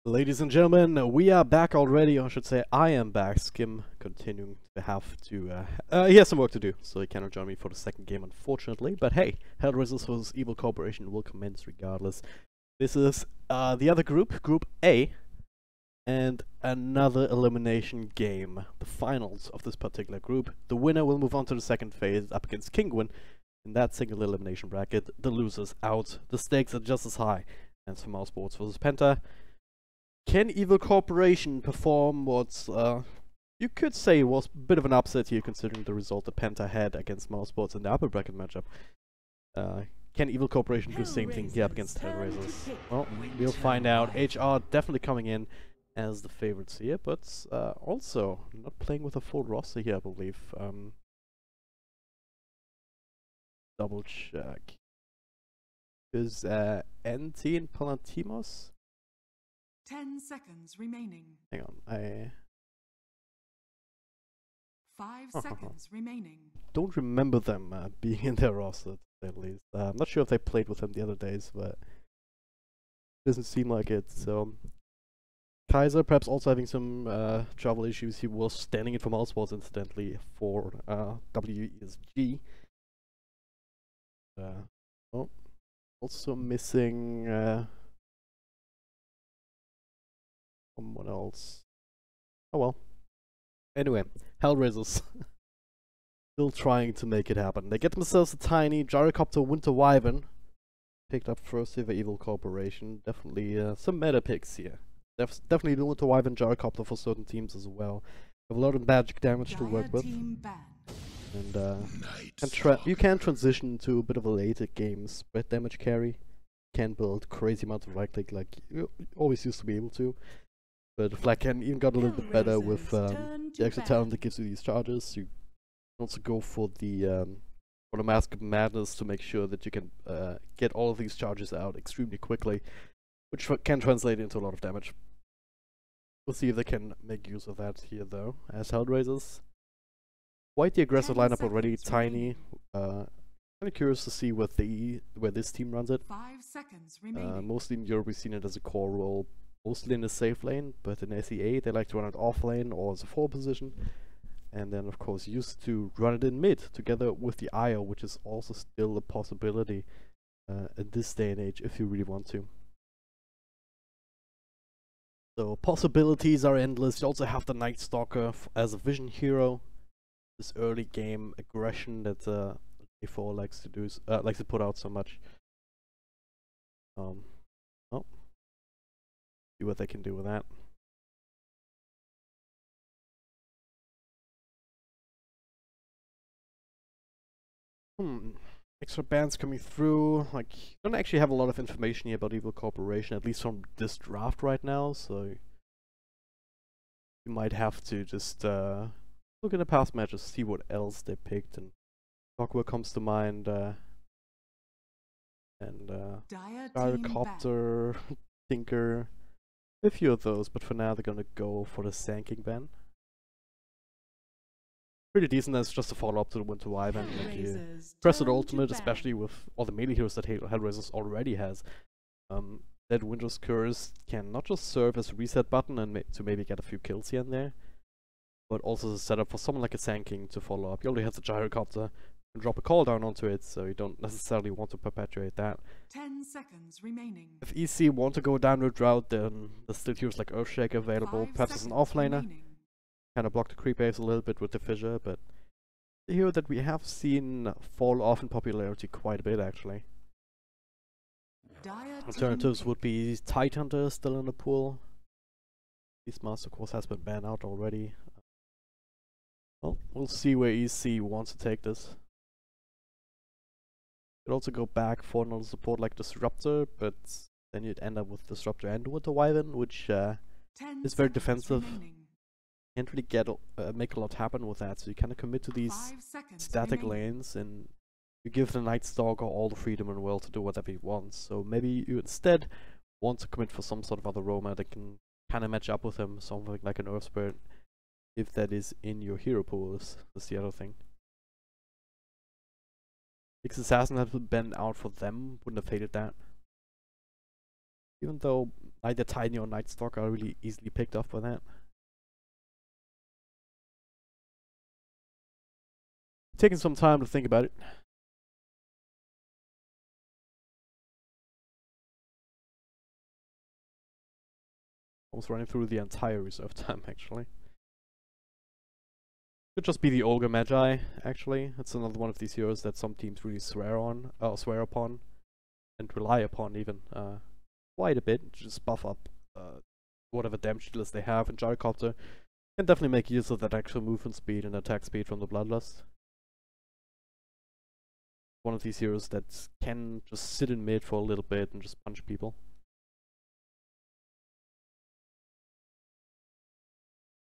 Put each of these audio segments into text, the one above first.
Ladies and gentlemen, we are back already, or I should say I am back. Skim continuing to have to, he has some work to do, so he cannot join me for the second game, unfortunately. But hey, Hellraisers vs. Evil Corporation will commence regardless. This is the other group, Group A, and another elimination game. The finals of this particular group. The winner will move on to the second phase up against Kinguin. In that single elimination bracket, the loser's out. The stakes are just as high as for Mousesports vs. Penta. Can Evil Corporation perform what's, you could say was a bit of an upset here considering the result that Penta had against Mousesports in the upper bracket matchup? Can Evil Corporation do the same thing here up against Hellraisers? Well, we'll find out. HR definitely coming in as the favorites here, but also not playing with a full roster here, I believe. Double check. Is NT and Palantimos? 10 seconds remaining. Hang on, 5 seconds remaining. don't remember them being in their roster, at least. I'm not sure if they played with them the other days, but doesn't seem like it. So Kaiser perhaps also having some travel issues. He was standing in for Mousesports incidentally for WESG. Oh, also missing someone else. Oh well. Anyway, Hellraisers still trying to make it happen. They get themselves a tiny Gyrocopter Winter Wyvern. Picked up first here by Evil Corporation. Definitely some meta picks here. Definitely the Winter Wyvern Gyrocopter for certain teams as well. Have a lot of magic damage to work with. And you can transition to a bit of a later game spread damage carry. Can build crazy amounts of right click like you always used to be able to. But Flag can even got a little bit better with the extra talent that gives you these charges. You can also go for the Mask of Madness to make sure that you can get all of these charges out extremely quickly, which can translate into a lot of damage. We'll see if they can make use of that here though, as Hellraisers. Quite the aggressive lineup already, tiny. Kind of curious to see where this team runs it. 5 seconds remaining. Mostly in Europe we've seen it as a core role. Mostly in the safe lane, but in SEA they like to run it off lane or as a 4 position. And then of course used to run it in mid together with the IO, which is also still a possibility in this day and age if you really want to. So possibilities are endless. You also have the Night Stalker as a vision hero. This early game aggression that A4 likes to do, likes to put out so much. See what they can do with that. Extra bands coming through. Like, don't actually have a lot of information here about Evil Corporation, at least from this draft right now, so you might have to just look at the past matches, see what else they picked, and talk what comes to mind. Gyrocopter, Tinker. A few of those, but for now they're gonna go for the Sand King ban. Pretty decent, that's just a follow-up to the Winter Wyvern. Like you press it ultimate, especially with all the melee heroes that Hellraisers already has. That Winter's Curse can not just serve as a reset button and to maybe get a few kills here and there, but also as a setup for someone like a Sand King to follow up. You already have the Gyrocopter, and drop a call down onto it, so you don't necessarily want to perpetuate that. 10 seconds remaining. If EC want to go down that route, then there's still heroes like Earthshaker available, perhaps as an offlaner. Kind of block the creep waves a little bit with the Fissure, but the hero that we have seen fall off in popularity quite a bit actually. Alternatives would be Tidehunter still in the pool. Beastmaster of course has been banned out already. Well, we'll see where EC wants to take this. Could also go back for another support like Disruptor, but then you'd end up with Disruptor and Winter Wyvern, which is very defensive. Can't really get make a lot happen with that, so you kind of commit to these static lanes, and you give the Night Stalker all the freedom in the world to do whatever he wants. So maybe you instead want to commit for some sort of other roamer that can kind of match up with him, something like an Earth Spirit, if that is in your hero pool. Is the other thing. X Assassin had been out for them, wouldn't have hated that. Even though Either Tiny or Night Stalker are really easily picked off by that. Taking some time to think about it. Almost running through the entire reserve time, actually. Could just be the Olga Magi, actually. It's another one of these heroes that some teams really swear upon, and rely upon even quite a bit. Just buff up whatever damage dealers they have, and Gyrocopter can definitely make use of that actual movement speed and attack speed from the Bloodlust. One of these heroes that can just sit in mid for a little bit and just punch people.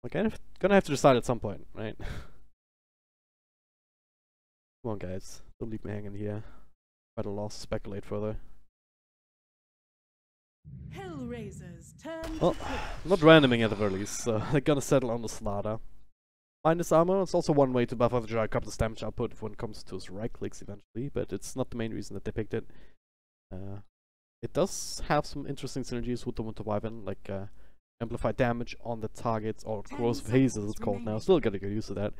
Okay, gonna have to decide at some point, right? Come on, guys. Don't leave me hanging here. Quite a loss. Speculate further. Hellraisers turn well, not randoming at the very least, so they're gonna settle on the Slaughter. Minus armor, it's also one way to buff up the Gyrocopter's damage output when it comes to his right clicks eventually, but it's not the main reason that they picked it. It does have some interesting synergies with the Winter Wyvern, like amplify damage on the targets, or Corrosive Haze as it's called now. Still gotta get used to that.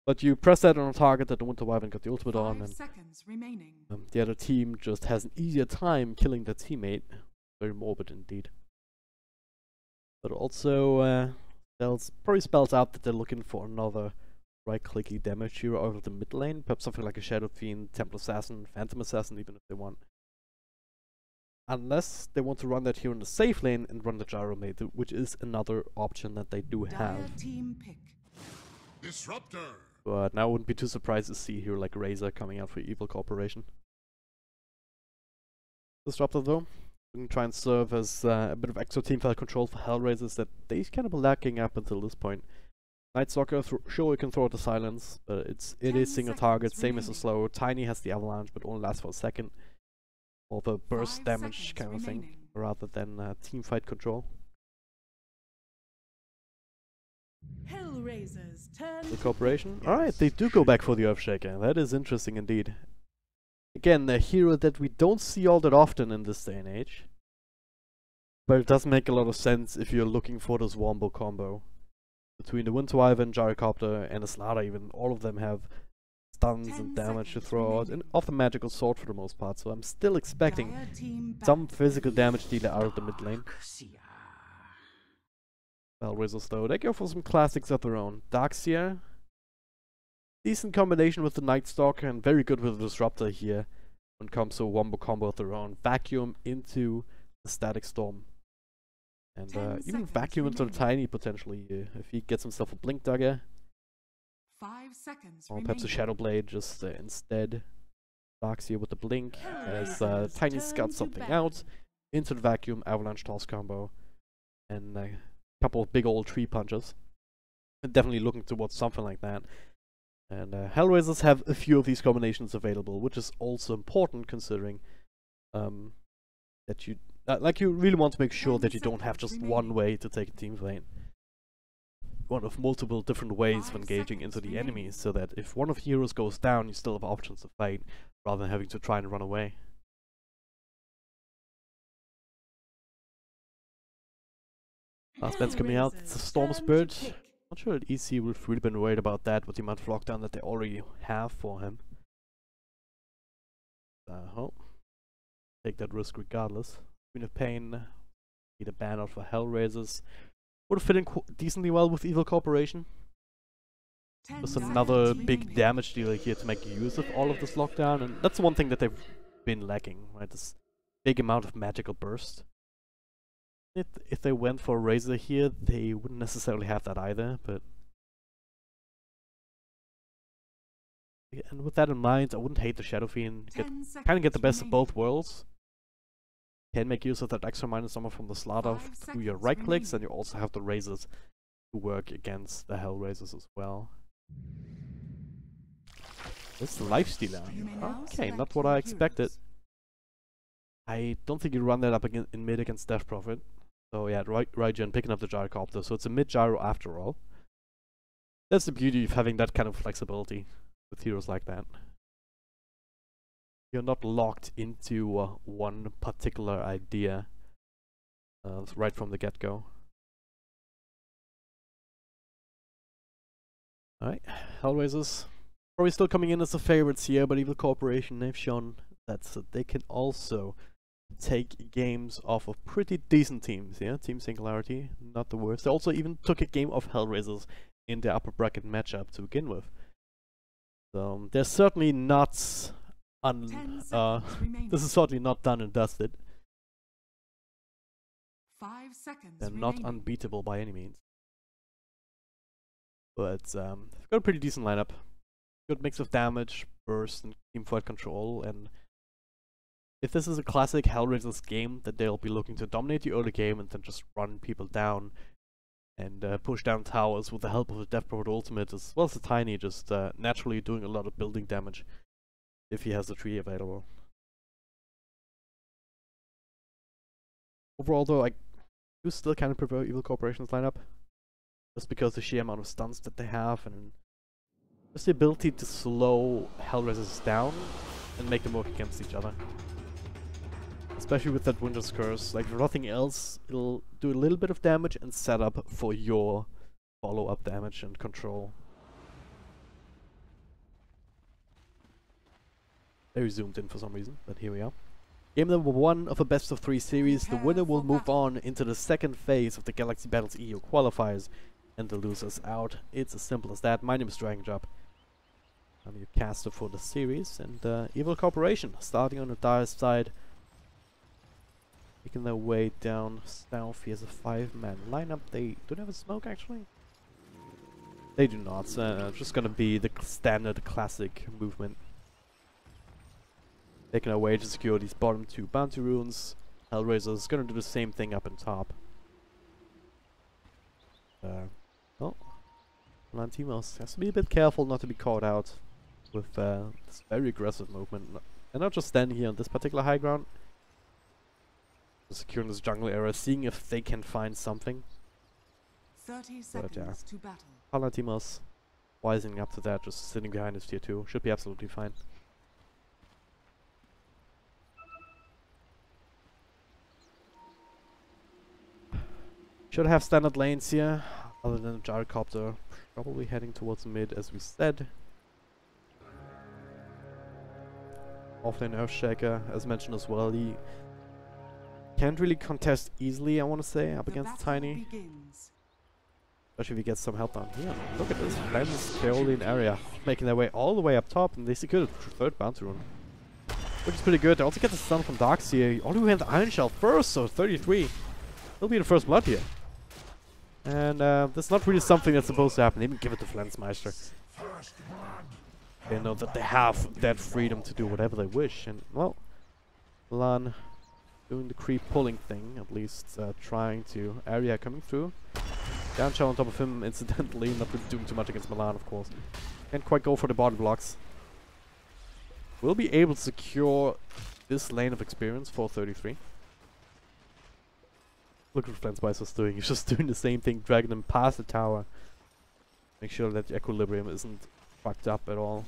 But you press that on a target that the Winter Wyvern got the ultimate on, and the other team just has an easier time killing their teammate. Very morbid indeed. But also, probably spells out that they're looking for another right-clicky damage hero out of the mid lane. Perhaps something like a Shadow Fiend, Temple Assassin, Phantom Assassin, even if they want. Unless they want to run that here in the safe lane and run the Gyromate, which is another option that they do have. Team pick. Disruptor. But now I wouldn't be too surprised to see a hero like Razor coming out for Evil Corporation. Disruptor though, going to try and serve as a bit of extra teamfight control for Hellraisers that they kind of lacking up until this point. Night Stalker, sure you can throw it to silence, but it is single target, same as the slow. Tiny has the avalanche, but only lasts for a second. Or the burst damage kind of thing, rather than team fight control. Hellraisers turn The Corporation. Alright, they do go back for the Earthshaker. That is interesting indeed. Again, a hero that we don't see all that often in this day and age. But it does make a lot of sense if you're looking for this Wombo combo. Between the Winter Wyvern, Gyrocopter, and the Slaughter even, all of them have stuns and damage to throw out, and off the magical sword for the most part, so I'm still expecting some physical damage dealer out of the mid lane. Hellraisers though, they go for some classics of their own. Darkseer, decent combination with the Night Stalker, and very good with the Disruptor here when it comes to a wombo combo of their own. Vacuum into the Static Storm. And even Vacuum into the Tiny potentially, if he gets himself a Blink Dagger. 5 seconds Or perhaps a Shadow Blade just instead. Darkseer with the Blink, as Tiny scuds something out into the Vacuum, Avalanche Toss combo, and a couple of big old tree punches. And definitely looking towards something like that. And Hellraisers have a few of these combinations available, which is also important considering that you really want to make sure that you don't have just one way to take a team fight. One of multiple different ways of engaging into the enemy, so that if one of the heroes goes down, you still have options to fight, rather than having to try and run away. Last band's coming out, it's a Storm Spirit. Not sure that EC would have really been worried about that with the amount of lockdown that they already have for him. So, take that risk regardless. Queen of Pain, need a ban out for Hellraisers. Would have fit in decently well with Evil Corporation. Just another big damage dealer here to make use of all of this lockdown, and that's one thing that they've been lacking, right? This big amount of magical burst. If they went for a Razor here, they wouldn't necessarily have that either, but... yeah, and with that in mind, I wouldn't hate the Shadow Fiend. Kind of get the best of both worlds. Can make use of that extra minus armor from the Slaughter through your right clicks, and you also have the Razors to work against the Hellraisers as well. This is the Lifestealer. Okay, not what I expected. I don't think you run that up in mid against Death Prophet. So yeah, Raijin picking up the Gyrocopter, so it's a mid gyro after all. That's the beauty of having that kind of flexibility with heroes like that. You're not locked into one particular idea. right from the get-go. Alright, Hellraisers. Probably still coming in as the favorites here, but Evil Corporation, they've shown that they can also take games off of pretty decent teams, yeah? Team Singularity, not the worst. They also even took a game of Hellraisers in their upper bracket matchup to begin with. So, they're certainly not this is certainly not done and dusted. 5 seconds They're remaining. not unbeatable by any means. But they've got a pretty decent lineup. Good mix of damage, burst, and teamfight control. And if this is a classic Hellraisers game, that they'll be looking to dominate the early game and then just run people down and push down towers with the help of the Death Prophet ultimate, as well as the Tiny just naturally doing a lot of building damage if he has the tree available. Overall though, I do still kind of prefer Evil Corporation's lineup, just because the sheer amount of stuns that they have and just the ability to slow Hellraisers down and make them work against each other. Especially with that Winter's Curse, like for nothing else, it'll do a little bit of damage and set up for your follow-up damage and control. Very zoomed in for some reason, but here we are. Game number 1 of a best of 3 series. The winner will move on into the second phase of the Galaxy Battles EU qualifiers, and the losers out. It's as simple as that. My name is Dragonjob. I'm your caster for the series, and Evil Corporation starting on the Dire side, making their way down south. Here's a 5-man lineup. They don't have a smoke actually. They do not. Just gonna be the standard classic movement. Taking away to secure these bottom 2 bounty runes. Hellraiser's gonna do the same thing up on top. Oh, Lantimos has to be a bit careful not to be caught out with this very aggressive movement, and not just standing here on this particular high ground. Securing this jungle area, seeing if they can find something. 30 seconds to battle. Palatimos wising up to that, just sitting behind his tier 2, should be absolutely fine. Should have standard lanes here, other than a Gyrocopter, probably heading towards mid as we said. Offlane Earthshaker, as mentioned as well, he can't really contest easily, I want to say, up against Tiny. Especially if he gets some help down here. Look at this, Flames Caroline area, making their way all the way up top, and they secured a 3rd bounty rune, which is pretty good. They also get the stun from Darkseer, all the way in the Iron Shell first, so 33. He'll be the first blood here. And that's not really something that's supposed to happen. Even give it to Flensmeister. They know that they have that freedom to do whatever they wish. And, well, Milan doing the creep pulling thing, at least trying to. Area coming through. Downshell on top of him, incidentally. Not really doing too much against Milan, of course. Can't quite go for the body blocks. Will be able to secure this lane of experience for 33. Look what Flensmeister's doing. He's just doing the same thing, dragging them past the tower. Make sure that the equilibrium isn't fucked up at all.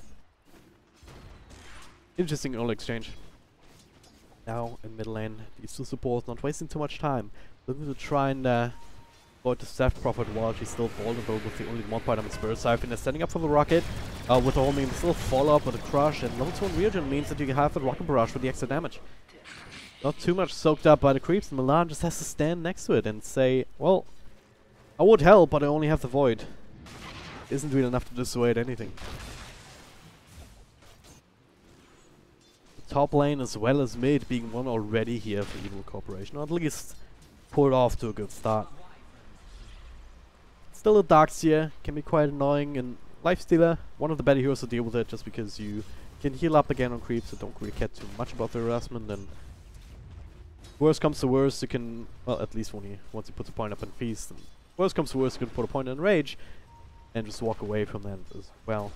Interesting early exchange. Now in mid lane, these 2 supports not wasting too much time. Looking to try and avoid the Death Prophet while she's still vulnerable with the only 1 point on the Spirit Siphon. They're setting up for the rocket with the homing, still follow up with a crush, and level 2 on Reargen means that you have the rocket barrage for the extra damage. Not too much soaked up by the creeps, and Milan just has to stand next to it and say, well, I would help, but I only have the Void. Isn't really enough to dissuade anything. The top lane as well as mid being won already here for Evil Corporation, or at least pulled off to a good start. Still a Darkseer, can be quite annoying, and Lifestealer, one of the better heroes to deal with it, just because you can heal up again on creeps, so don't really care too much about the harassment, and worst comes to worst, you can, well, at least once you put the point up in Feast, and worst comes to worst, you can put a point in Rage, and just walk away from that as well.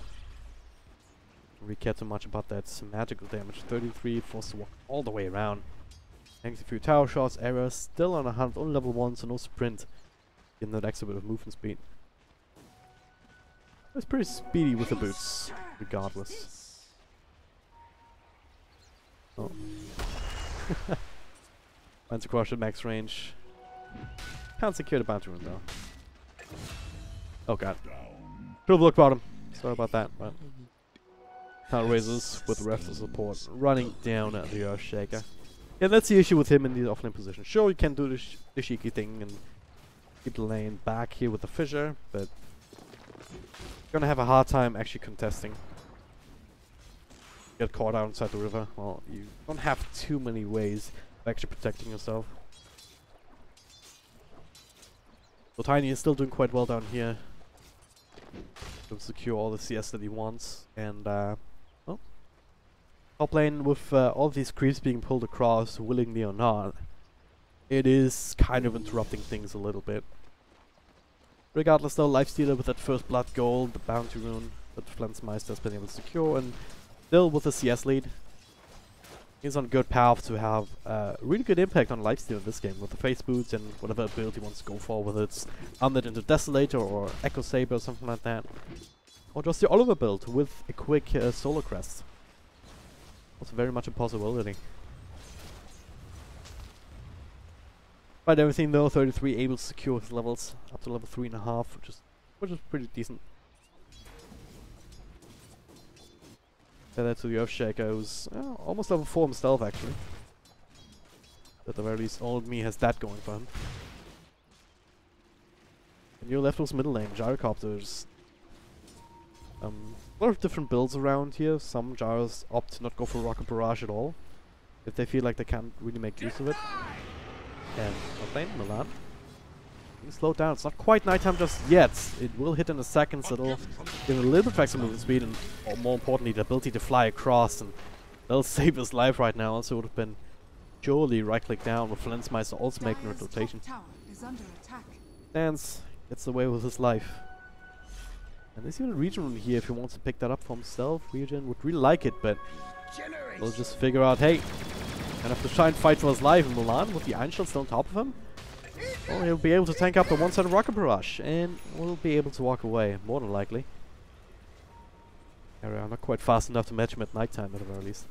Don't really care too much about that magical damage. 33, forced to walk all the way around. Thanks a few tower shots, errors, still on a hunt, only level 1, so no sprint. Getting that extra bit of movement speed. It's pretty speedy with the boots, regardless. Oh. Finds a crush at max range. Can't secure the bounty rune though. Oh god. Should've looked bottom. Sorry about that, but Hellraisers with the rest of the support running down at the Earthshaker. Yeah, that's the issue with him in the offlane position. Sure, you can do the cheeky thing and keep the lane back here with the fissure, but you're gonna have a hard time actually contesting. Get caught outside the river. Well, you don't have too many ways of actually protecting yourself. So Tiny is still doing quite well down here. To secure all the CS that he wants, and well, top lane with all these creeps being pulled across, willingly or not, it is kind of interrupting things a little bit. Regardless though, Lifestealer with that first blood gold, the bounty rune that Flensmeister has been able to secure, and still with the CS lead, he's on a good path to have really good impact on Lifestealer in this game with the face boots and whatever ability he wants to go for, whether it's Undead into Desolator or Echo Saber or something like that. Or just the Oliver build with a quick Solar Crest. Also very much a possibility. Despite everything though, 33 able to secure his levels up to level 3.5, which is pretty decent. That to the Earthshaker, who's almost level 4 himself actually. At the very least, old me has that going for him. And your left was middle lane, Gyrocopters. A lot of different builds around here. Some Gyros opt to not go for Rocket Barrage at all, if they feel like they can't really make use of it. And top lane, Milan. Slow down. It's not quite nighttime just yet. It will hit in a second, so it'll give it a little bit extra movement speed and, or more importantly, the ability to fly across. And that'll save his life right now. Also would have been surely right-click down with Flensmeister also making a rotation. Dance gets away with his life. And there's even a Regen rune here if he wants to pick that up for himself. Regen would really like it, but he'll just figure out, hey, gonna have to try and fight for his life in Milan with the Iron Shield still on top of him. Well, he'll be able to tank up the one-sided Rocket Barrage and will be able to walk away, more than likely. I'm not quite fast enough to match him at nighttime at the very least.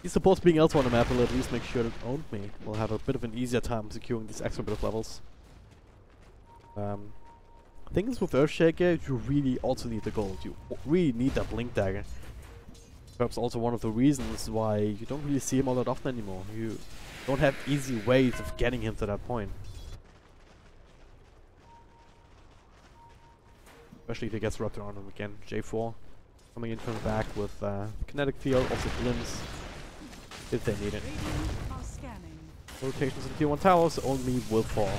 These supports being elsewhere on the map will at least make sure that Owned Me will have a bit of an easier time securing these extra bit of levels. The thing is with Earthshaker, you really also need the gold. You really need that Blink Dagger. Perhaps also one of the reasons why you don't really see him all that often anymore. You don't have easy ways of getting him to that point. Especially if he gets Raptor on him again. J4 coming in from the back with Kinetic Field, also Glimpse, if they need it. Rotations in tier 1 towers, only will fall.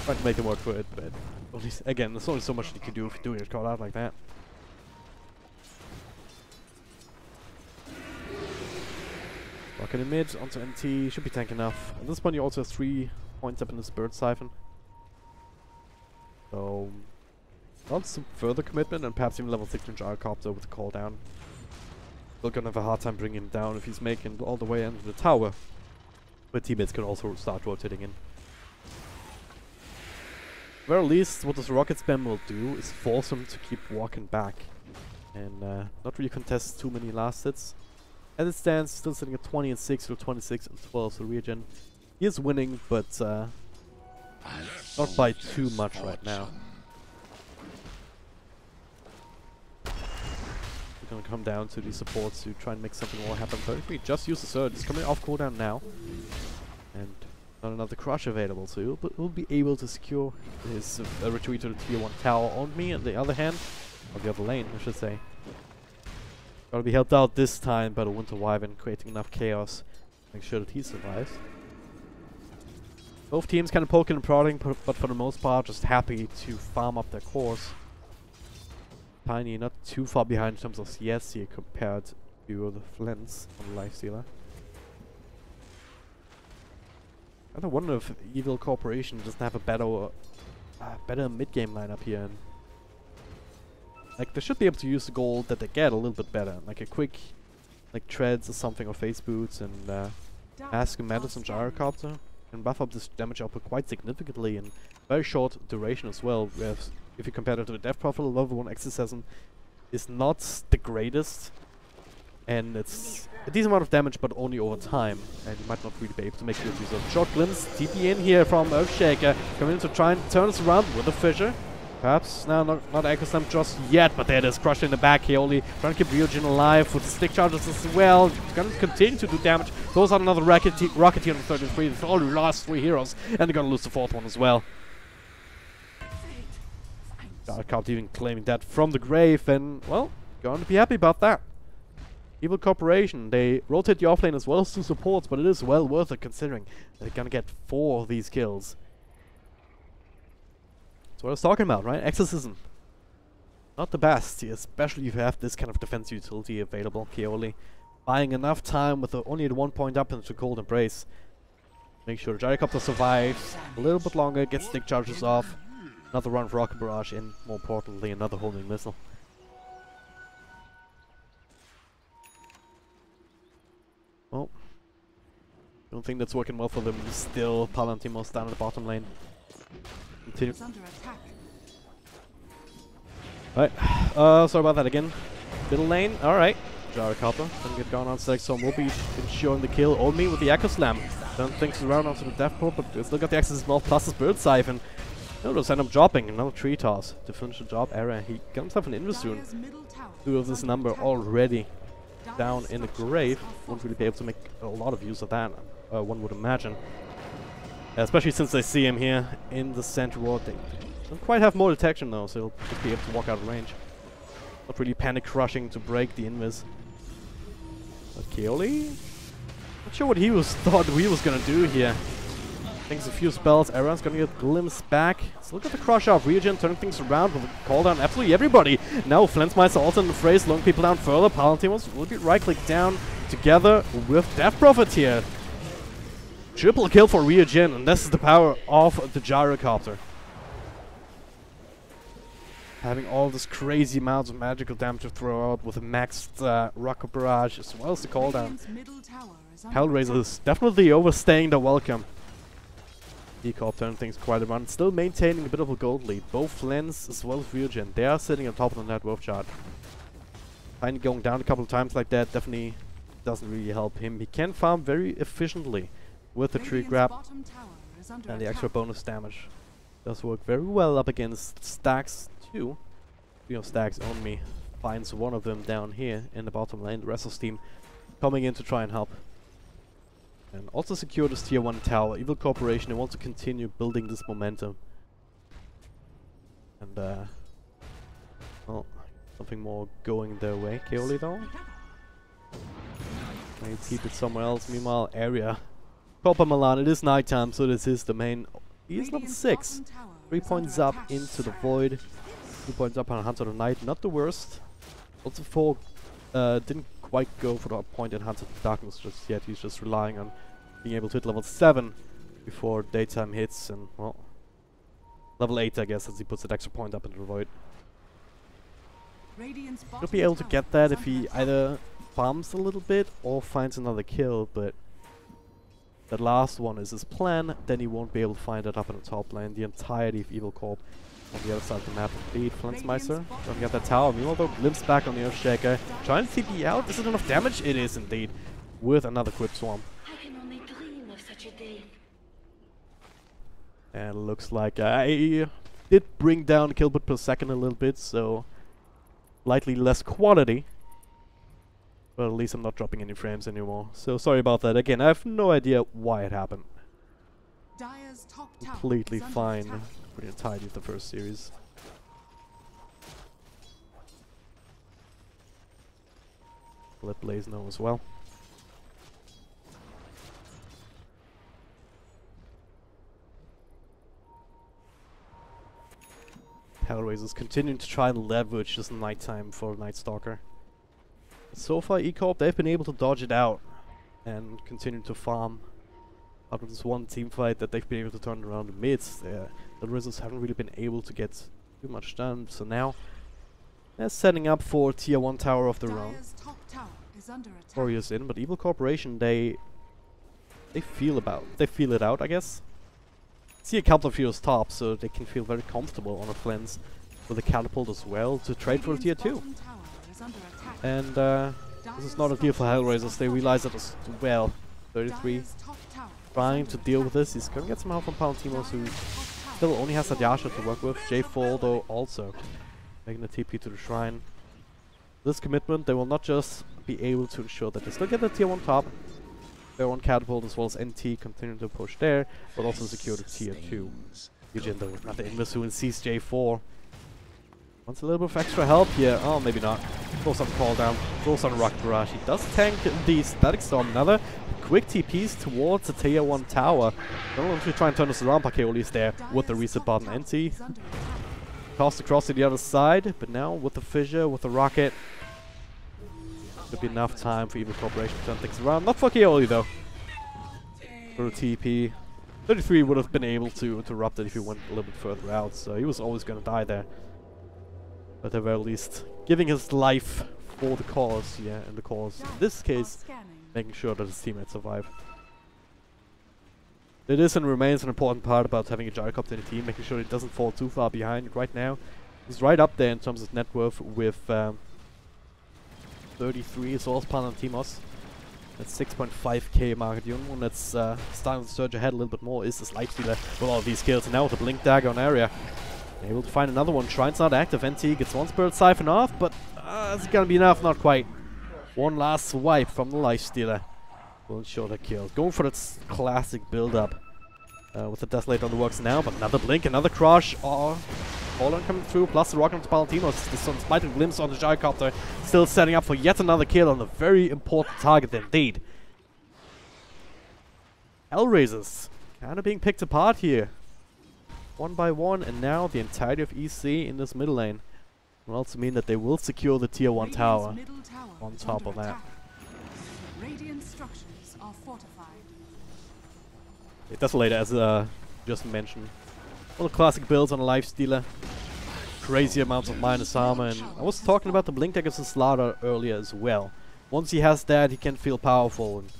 Trying to make it work for it, but at least, again, there's only so much you can do if you're doing it called out like that. Rocket in mid, onto NT, should be tank enough. At this point you also have 3 points up in this Bird Siphon. So, want some further commitment and perhaps even level 16 Gyrocopter with the call down. Still gonna have a hard time bringing him down if he's making all the way into the tower. But teammates can also start rotating in. At the very least, what this rocket spam will do is force him to keep walking back. And not really contest too many last hits. As it stands, still sitting at 20 and 6 or 26 and 12, so Regen he is winning, but not by too much right now. We're gonna come down to the supports to try and make something more happen. 33 just used the surge, it's coming off cooldown now. And not another crush available, so he'll be able to secure his retreat to the tier 1 tower. On me, on the other hand, or the other lane, I should say. Gotta be helped out this time by the Winter Wyvern, creating enough chaos to make sure that he survives. Both teams kind of poking and prodding, but for the most part just happy to farm up their cores. Tiny not too far behind in terms of CS here compared to the Flens on the Lifestealer. I wonder if Evil Corporation doesn't have a better mid-game lineup here. And like, they should be able to use the gold that they get a little bit better. Like a quick, like treads or something, or face boots, and Mask and Mantis and Gyrocopter. And buff up this damage output quite significantly in very short duration as well. Whereas if you compare it to the death profile, level 1 Exorcism is not the greatest. And it's a decent amount of damage, but only over time. And you might not really be able to make good use of it. Short glimpse, TP in here from Earthshaker. Coming in to try and turn us around with a fissure. Perhaps, no, not Echo Slam just yet, but there it is, crushed in the back here. Only trying to keep Ryujin alive with the stick charges as well. It's gonna continue to do damage. Those are another Rocketeer on 33. They've already lost 3 heroes, and they're gonna lose the 4th one as well. Gyrocopter even claiming that from the grave, and, well, going to be happy about that. Evil Corporation, they rotate the offlane as well as 2 supports, but it is well worth it considering they're gonna get 4 of these kills. That's what I was talking about, right? Exorcism. Not the best, especially if you have this kind of defense utility available, Keoli. Buying enough time with only the 1 point up into Cold Embrace. Make sure Gyrocopter survives a little bit longer, gets stick charges off. Another run of Rocket Barrage, and more importantly, another homing missile. Well, don't think that's working well for them. Still, Palantimos down in the bottom lane. Continue. Right, sorry about that again. Middle lane, alright. Gyrocopter doesn't get going on select, so will be ensuring the kill. Only with the Echo Slam. Turn things around onto the Death Port, but still got the Access Ball plus the Spirit Siphon. No, just end up dropping another Tree Toss to finish the job. Error. He got himself an Invis soon. 2 of this number already down in the grave. Won't really be able to make a lot of use of that, one would imagine. Especially since they see him here in the center ward. They don't quite have more detection though, so he'll just be able to walk out of range. Not really panic crushing to break the Invis. But Keoli? Not sure what he thought he was gonna do here. Thanks a few spells, Aaron's gonna get glimpsed back. So look at the crush off. Ryujin turning things around with a call down absolutely everybody. Now Flensmeister also in the fray, slowing people down further. Palantimos will get right click down together with Death Prophet here. Triple kill for Ryujin, and this is the power of the Gyrocopter. Having all this crazy amounts of magical damage to throw out with a maxed Rocket Barrage as well as the call down. Hellraiser is definitely overstaying their welcome. E-Corp turning things quite around, still maintaining a bit of a gold lead. Both Flens as well as Ryujin, they are sitting on top of the net worth chart. Tiny going down a couple of times like that definitely doesn't really help him. He can farm very efficiently with the tree grab and the extra bonus damage. Does work very well up against stacks too. Stacks only finds one of them down here in the bottom lane. The rest of the team coming in to try and help. And also secure this tier 1 tower. Evil Corporation, they want to continue building this momentum. And well, something more going their way. Keoli though? Maybe keep it somewhere else. Meanwhile, area. Copper Milan, it is nighttime, so this is the main. He is level 6. 3 points up into the Void. 2 points up on Hunter of the Night, not the worst. Also 4 didn't quite go for the point in Hunter of Darkness just yet. He's just relying on being able to hit level 7 before daytime hits, and well, level 8 I guess, as he puts that extra point up into the Void. He'll be able to get that if he either farms a little bit or finds another kill, but that last one is his plan. Then he won't be able to find it up in the top lane. The entirety of Evil Corp on the other side of the map. Indeed, Flensmeister don't get that tower. Meanwhile though, glimpse back on the Earthshaker. Trying to TP out. Is it enough damage? It is indeed. With another Crypt Swarm. I can only dream of such a day. And looks like I did bring down kill bit per second a little bit, so slightly less quantity. But at least I'm not dropping any frames anymore. So sorry about that. Again, I have no idea why it happened. Completely fine for the entirety of the first series. Let Blaze know as well. Hellraiser's continuing to try and leverage this nighttime for Night Stalker. So far, E-Corp, they've been able to dodge it out and continue to farm out of this one team fight that they've been able to turn around the mids. The Rizzles haven't really been able to get too much done, so now they're setting up for tier 1 tower of their own. Warriors in, but Evil Corporation, they feel it out, I guess. See a couple of heroes top, so they can feel very comfortable on a Flens with a catapult as well to trade for a tier 2. And This is not a deal for Hellraisers, they realize that as well. 33 Dire's top tower trying to deal with this. He's gonna get some help from Palantimos, who still only has that Yasha to work with. J4 though also making the TP to the shrine. This commitment, they will not just be able to ensure that they still get the tier 1 top, tier 1 catapult as well as NT continuing to push there, but also secure the tier 2. Eugen though with another Invisu and sees J4. Wants a little bit of extra help here. Oh, maybe not. Throws on Call Down, throws on Rock Barrage. He does tank the Static Storm. Another quick TPs towards the tier 1 tower. Don't want to try and turn this around. Pakeoli's there with the reset button. NT is under attack. tossed across to the other side, but now with the fissure, with the rocket, should be enough time for Evil Corporation to turn things around. Not for Kaoli though. For the TP. 33 would have been able to interrupt it if he went a little bit further out, so he was always going to die there. But at the very least, giving his life for the cause, yeah, and the cause, in this case, Scanning. making sure that his teammates survive. It is and remains an important part about having a gyrocopter in the team, making sure it doesn't fall too far behind. Right now, he's right up there in terms of net worth with 33 as well as Palantimos. That's 6.5k market. The only one that's starting to surge ahead a little bit more is this Lifestealer with all of these kills. And now with the Blink Dagger on area, able to find another one. Shrine's not active. NT gets one Spirit Siphon off, but it's gonna be enough. Not quite. One last swipe from the Lifestealer will ensure the kill. Going for its classic build-up with the Desolate on the works now, but another Blink, another Crush. Oh, Fallen coming through, plus the Rocket to Palantimos. The Sun's Blighted Glimpse on the Gyrocopter, still setting up for yet another kill on a very important target indeed. Hellraisers kind of being picked apart here. One by one, and now the entirety of EC in this middle lane will also mean that they will secure the tier 1 tower Radiant's middle tower on is top under of that. attack. Radiant structures are fortified. The Desolator, as just mentioned. All the classic builds on a Lifestealer. Crazy amounts of minus armor, and I was talking about the Blink Daggers and Slaughter earlier as well. Once he has that, he can feel powerful, and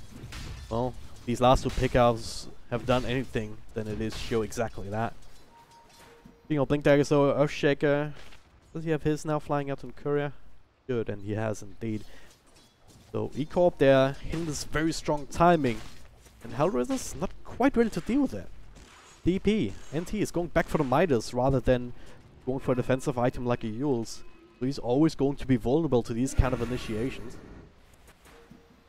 well, these last two pickups have done anything, then it is show exactly that. Speaking of Blink Daggers though, Earthshaker, does he have his now flying out in Courier? Good, and he has indeed. So E-Corp there, hitting this very strong timing, and Hellraiser's not quite ready to deal with it. DP, NT is going back for the Midas rather than going for a defensive item like a Yule's. So he's always going to be vulnerable to these kind of initiations.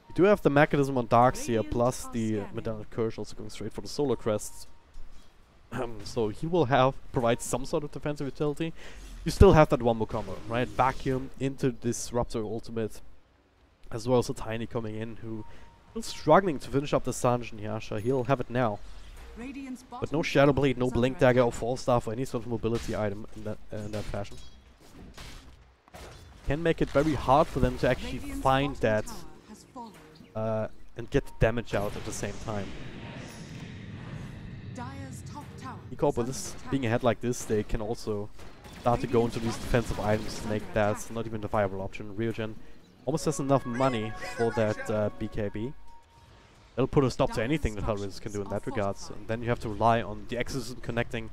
We do have the mechanism on Darkseer plus the Medallion Curse also going straight for the Solar Crests. So he will provide some sort of defensive utility. You still have that Wombo combo, right? Vacuum into Disruptor ultimate, as well as a Tiny coming in who is struggling to finish up this dungeon. Yasha, he'll have it now. But no Shadow Blade, no Blink Dagger or Fall Staff or any sort of mobility item in that fashion. Can make it very hard for them to actually find that and get the damage out at the same time. E-Corp with this being ahead like this, they can also start to go into these defensive items to make that not even a viable option. Ryogen almost has enough money for that BKB. It'll put a stop to anything that Hellraisers can do in that regards, and then you have to rely on the Exorcism connecting,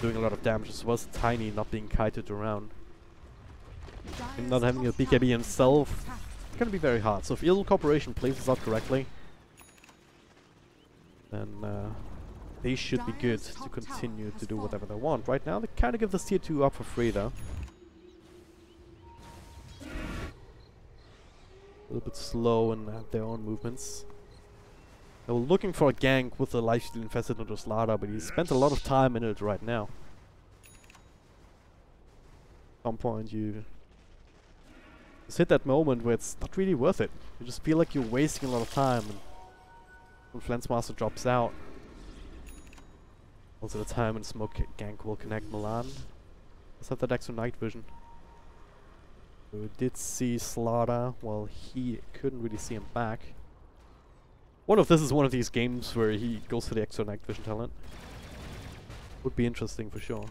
doing a lot of damage, as well as Tiny not being kited around. Him not having a BKB himself, it's gonna be very hard. So if Evil Corporation plays this out correctly, then they should be good to continue to do whatever they want. Right now, they kind of give this tier 2 up for free though. A little bit slow in their own movements. They were looking for a gank with the lifesteal infested into Slaughter, but he spent a lot of time in it right now. At some point you just hit that moment where it's not really worth it. You just feel like you're wasting a lot of time, and when Flensmaster drops out, also the time when Smoke gank will connect Milan. Let's have that extra night vision. So we did see Slaughter, well he couldn't really see him back. What if this is one of these games where he goes for the extra night vision talent? Would be interesting for sure.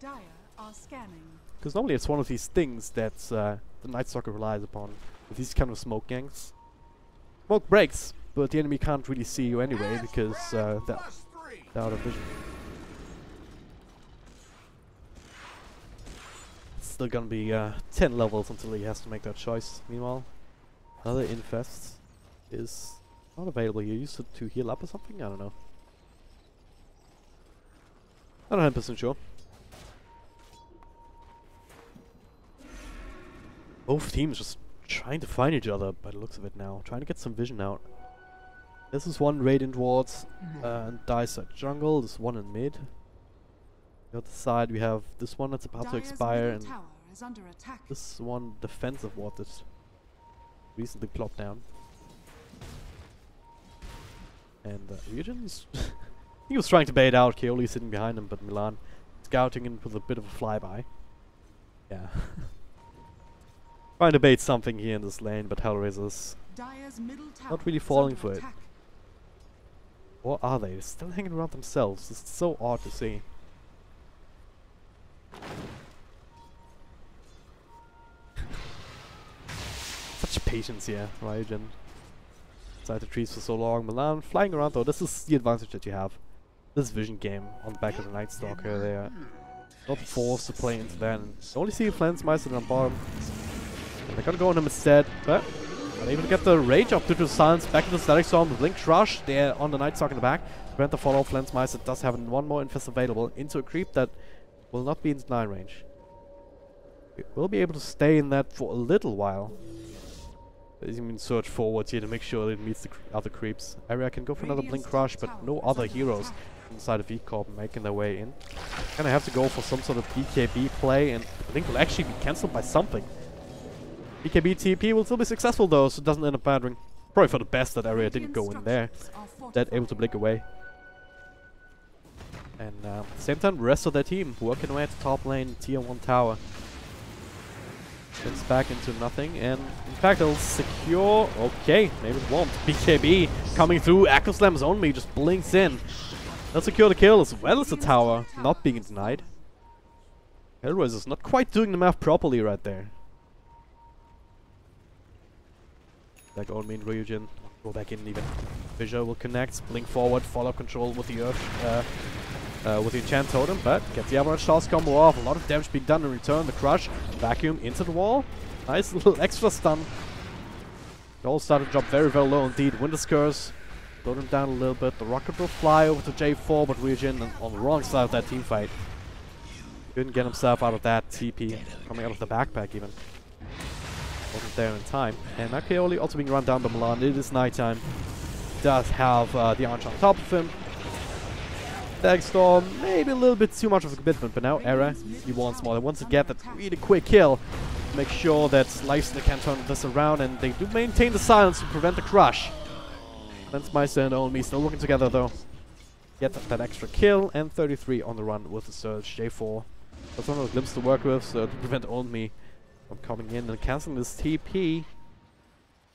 Dire are scanning. Because normally it's one of these things that the Night Stalker relies upon, with these kind of smoke ganks. Smoke breaks, but the enemy can't really see you anyway because they're out of vision. It's still gonna be 10 levels until he has to make that choice. Meanwhile, Another infest is not available here. Used to heal up or something? I don't know. I'm not 100% sure. Both teams just trying to find each other by the looks of it now. Trying to get some vision out. This is one Radiant Wards and Dice at jungle. This one in mid. The other side we have this one that's about to Dire's expire, middle and tower is under attack. this one defensive ward that's recently plopped down. And Ryujin's he was trying to bait out, Kaoli sitting behind him, but Milan scouting in with a bit of a flyby. Yeah. Trying to bait something here in this lane, but Hellraiser's Dire's middle tower not really is falling under for it. attack. Or are they? They're still hanging around themselves. It's so odd to see. Such patience here, Ryujin. Inside the trees for so long. Milan flying around though. This is the advantage that you have. This vision game on the back of the Night Stalker. They are not forced to play into that. And you only see Flensmeister on bottom. They're gonna go on him instead, but not able to get the rage up due to silence. Back into Static Storm. Blink Crush there on the Night Stalker in the back. Prevent the follow. Flensmeister does have one more infest available into a creep that will not be in 9 range. We will be able to stay in that for a little while. You mean search forwards here to make sure it meets the other creeps. Area can go for another Blink Crush, but no other heroes inside of V-Corp making their way in. Gonna have to go for some sort of BKB play, and I think will actually be cancelled by something. BKB TP will still be successful though, so it doesn't end up mattering. Probably for the best that Area didn't go in there. That able to blink away. And at the same time, the rest of their team working away at the top lane, tier 1 tower. Spins back into nothing, and in fact they'll secure. Okay, maybe it won't. BKB coming through. Echo Slam's only just blinks in. They'll secure the kill as well as the tower not being denied. Hellraiser's not quite doing the math properly right there. Like only in Ryujin. Go back in even. Fissure will connect, blink forward, follow control with the Earth. With the Enchant Totem, but get the Avalanche Toss combo off. A lot of damage being done in return. The Crush, Vacuum into the wall. Nice little extra stun. They all started to drop very, very low indeed. Winter's Curse, slow them down a little bit. The Rocket will fly over to J4, but Ryujin on the wrong side of that team fight. Couldn't get himself out of that TP, coming out of the backpack even. Wasn't there in time. And Kaoli also being run down by Milan. It is nighttime. Does have the Arch on top of him. Static Storm, maybe a little bit too much of a commitment, but now Era, he wants more. He wants to get that really quick kill. Make sure that Lifesteal can turn this around, and they do maintain the silence to prevent the crush. Flensmeister and Olmi still working together though. Get that extra kill, and 33 on the run with the Surge. J4. That's one of the glimpses to work with, so to prevent Olmi from coming in and cancelling this TP.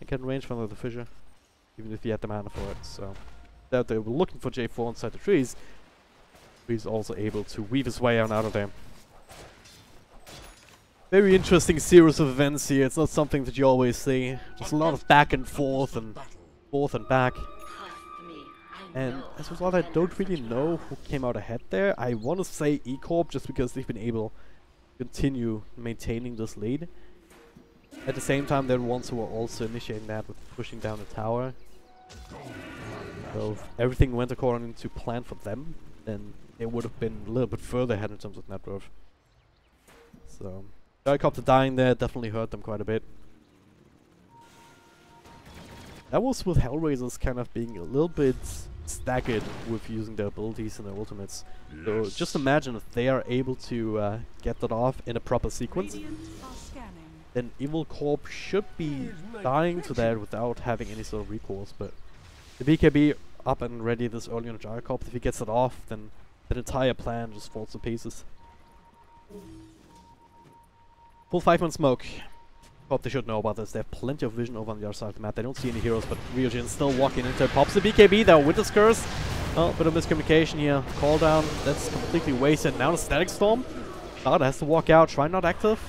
And get in range from the Fissure, even if he had the mana for it. So that they were looking for J4 inside the trees. He's also able to weave his way on out of there. Very interesting series of events here. It's not something that you always see. Just a lot of back and forth and back. And as a result, I don't really know who came out ahead there. I want to say E-Corp just because they've been able to continue maintaining this lead. At the same time, they're the ones who are also initiating that with pushing down the tower. So if everything went according to plan for them, then it would have been a little bit further ahead in terms of net worth. So, Gyrocopter dying there definitely hurt them quite a bit. That was with Hellraisers kind of being a little bit staggered with using their abilities and their ultimates. Yes. So just imagine if they are able to get that off in a proper sequence, then Evil Corp should be dying to that without having any sort of recourse. But the BKB up and ready this early on Gyrocopter, if he gets it off, then that entire plan just falls to pieces. Full 5-man smoke. Hope they should know about this. They have plenty of vision over on the other side of the map. They don't see any heroes, but Ryujin still walking into it. Pops the BKB though. Winter's Curse. Oh, bit of miscommunication here. Call down. That's completely wasted. Now the Static Storm. Cloud has to walk out. Try not active.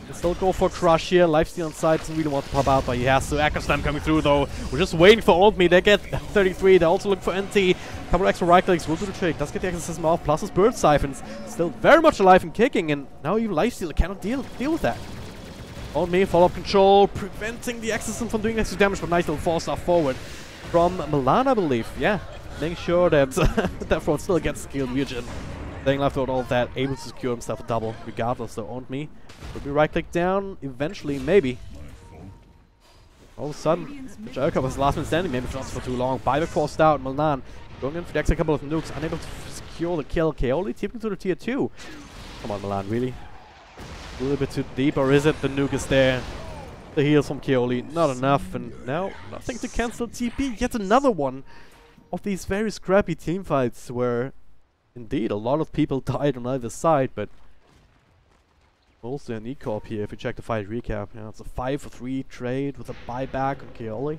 Can still go for Crush here. Lifesteal on side. Doesn't really want to pop out, but he has to. Echo Slam coming through though. We're just waiting for Old Me. They get 33. They also look for NT. Couple of extra right clicks will do the trick. Does get the Exorcism off. Plus his Bird Siphons. Still very much alive and kicking. And now even Lifesteal cannot deal with that. On me, follow-up control, preventing the Exorcism from doing extra damage, but nice little 4-star forward from Milan, I believe. Yeah, making sure that that Fraud still gets skilled Ryujin. Staying left with all of that, able to secure himself a double, regardless, though. Owned me. Will be right-click down, eventually, maybe. All of a sudden, the Jericho was the last man standing, maybe just for too long. Buyback forced out, Milan going in for the extra couple of nukes, unable to secure the kill. Kaoli tipping to the tier 2. Come on, Milan, really? A little bit too deep, or is it the nuke is there? The heals from Kaoli, not enough, and now nothing to cancel TP. Yet another one of these very scrappy team fights where indeed a lot of people died on either side, but also an E-Corp here if you check the fight recap. Yeah, it's a 5-for-3 trade with a buyback on Kaoli.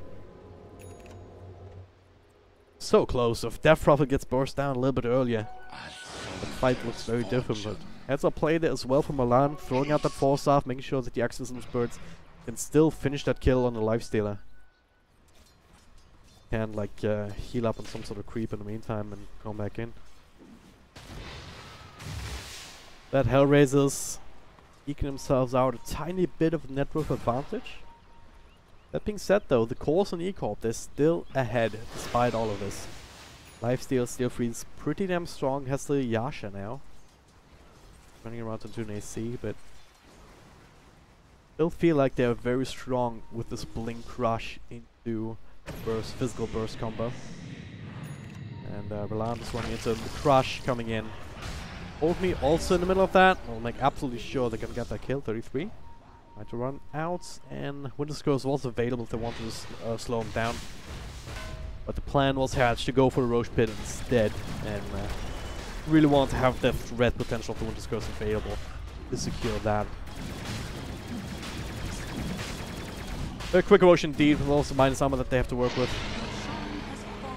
So close. If Death Prophet gets burst down a little bit earlier, the fight looks very different, but heads up play there as well from Milan, throwing out that 4-star, making sure that the Exorcism Spirits can still finish that kill on the Lifestealer. Can like heal up on some sort of creep in the meantime and come back in. That Hellraisers eking themselves out a tiny bit of net worth advantage. That being said though, the cores on E-Corp, they're still ahead despite all of this. Lifesteal still frees pretty damn strong, has the Yasha now. Running around into an AC, but still feel like they're very strong with this Blink Rush into burst, physical burst combo. And Milan is running into the Crush coming in. Hold me also in the middle of that. I'll make absolutely sure they're gonna get that kill. 33. Trying to run out, and Winter Scrolls was available if they wanted to slow him down. But the plan was hatched to go for the Roche Pit instead, and really want to have the threat potential of the Winter Scrolls available to secure that. Very quick Roche indeed, with also minus armor that they have to work with.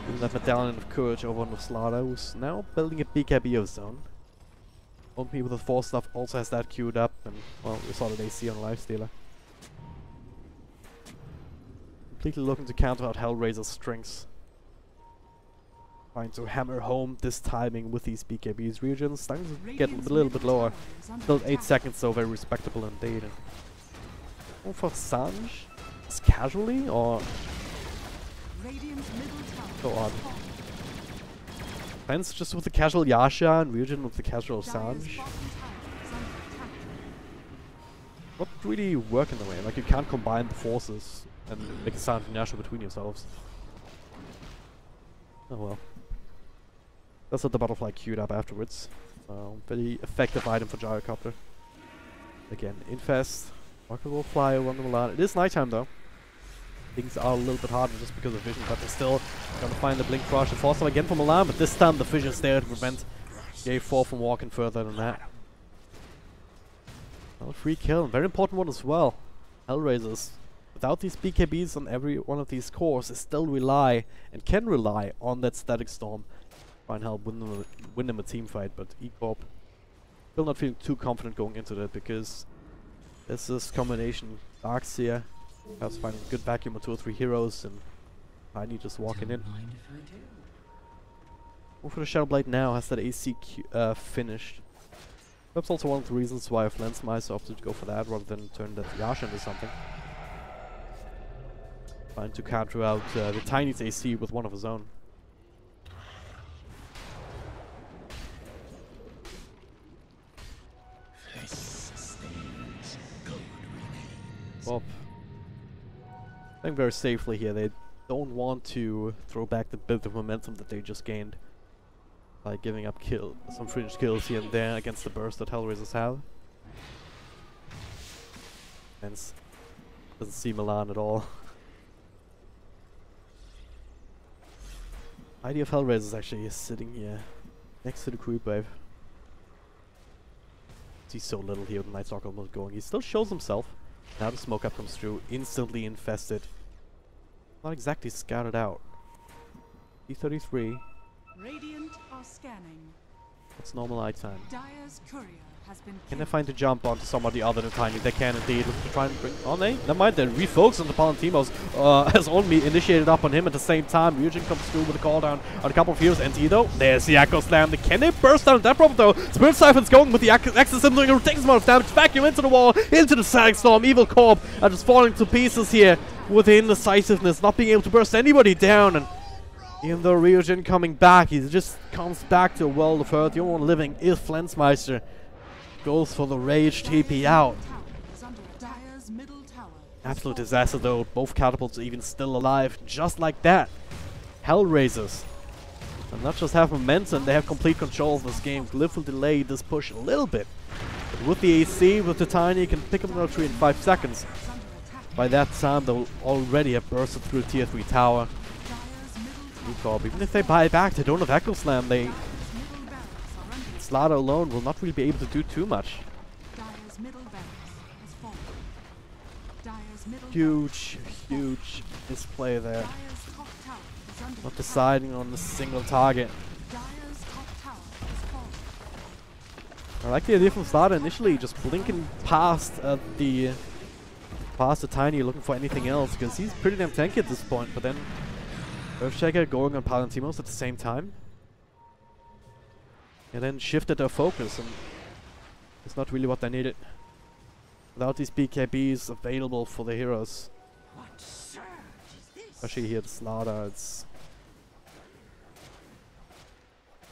Even that Medallion of Courage over on the Slaughter, who's now building a BKBO zone. Owned me with the 4 stuff also has that queued up, and well, we saw the AC on Lifestealer. Completely looking to counter out Hellraiser's strengths. Trying to hammer home this timing with these BKBs. Ryujin starting to get a little bit lower. Still 8 seconds, so very respectable indeed. Going for Sange? Just casually, or so odd. Fence just with the casual Yasha and Ryujin with the casual Sange. Not really working the way, like you can't combine the forces and make a Sange and Yasha between yourselves. Oh well. That's what the butterfly queued up afterwards. Very effective item for Gyrocopter. Again, Infest. Rocket will fly around the Milan. It is nighttime though. Things are a little bit harder just because of vision, but they're still gonna find the Blink Rush and force them again from Milan, but this time the vision's there to prevent J4 from walking further than that. Well, free kill, very important one as well. Hellraisers. Without these BKBs on every one of these cores, they still rely and can rely on that Static Storm. Try and help win them a team fight, but E-Corp still not feeling too confident going into that because there's this combination Darkseer. Perhaps finding a good vacuum of 2 or 3 heroes, and Tiny just walking in. Go for the Shadowblade now, has that AC finished. Perhaps also one of the reasons why Flensmeister opted to go for that rather than turn that Yasha into something. Trying to counter out the Tiny's AC with one of his own. Bob. Playing very safely here. They don't want to throw back the bit of momentum that they just gained by giving up some fringe kills here and there against the burst that Hellraisers have. Hence, doesn't see Milan at all. ID of Hellraisers actually is sitting here next to the creep wave. Sees so little here with the Night Stalker almost going. He still shows himself. Now the smoke up comes through, instantly infested. Not exactly scouted out. D33. Radiant are scanning. What's normal eye time? Dire's courier has been Can they killed. find a jump onto somebody other than Tiny? They can indeed. Looking to try and bring... Oh, never mind. They refocus on the Palantimos. Has only initiated up on him at the same time. Ryujin comes through with a call down on a couple of heroes. NT though. There's the Echo Slam. Can they burst down that problem though? Spirit Siphon's going with the Exorcism doing a ridiculous amount of damage. Vacuum into the wall, into the Static Storm. Evil Corp are just falling to pieces here with indecisiveness, not being able to burst anybody down. And even though Ryujin coming back, he just comes back to a world of hurt. The only one living is Flensmeister. Goes for the rage TP out. Tower is under attack. Dire's middle tower is Absolute falling. disaster though. Both catapults are even still alive. Just like that. Hellraisers. And not just have momentum, they have complete control of this game. Glyph will delay this push a little bit. But with the AC, with the Tiny, you can pick up another tree in 5 seconds. Is under attack. By that time, they'll already have bursted through tier 3 tower. Dire's middle tower. Recall. Even if they buy back, they don't have Echo Slam. They Dire's middle barracks are under attack. Slaughter alone will not really be able to do too much. Dire's middle barracks has fallen. Dire's middle Huge display there. Dire's top tower is under Not attack. deciding on a single target. Dire's top tower is fallen. I like the idea from Slaughter initially, just blinking past the Tiny, looking for anything else, because he's pretty damn tanky at this point. But then Earthshaker going on Palantimos at the same time, and then shifted their focus, and it's not really what they needed. Without these BKBs available for the heroes, especially here the Slaughter, it's